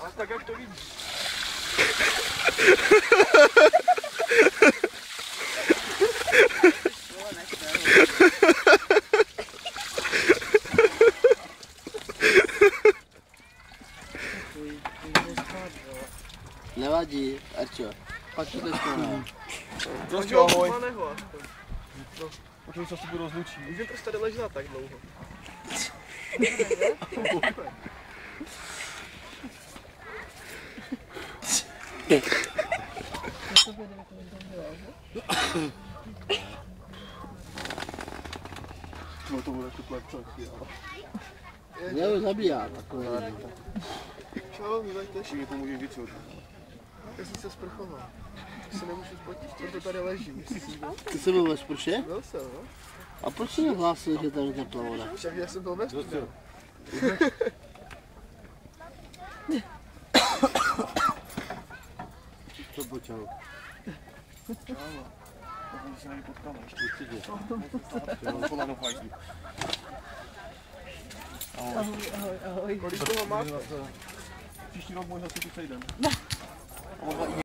A tak jak to vidíš. Nevadí, Arčo. Pak to teďko ne. Prostě ahoj. Potom se s tebou rozlučí. Můžeme prostě tady ležet tak dlouho. No to bude super časy, ale... Mě ho zabíjá takové. Čau, vylejte. Všichni pomůžeš vyčut. Já jsem se sprchoval. Já se nemůžu spotit, proto tady ležím. Ty jsi byl ve sprše? Byl jsem, no. A proč jsi nehlásil, že tady teplá voda? Však já jsem byl ve sprše. To byl čau. Čau. Pokud se tady potkáme ještě. Určitě. Jo, kolano fajsí. Ahoj. Kolik toho máš? Příští rok možná si tu sejdem.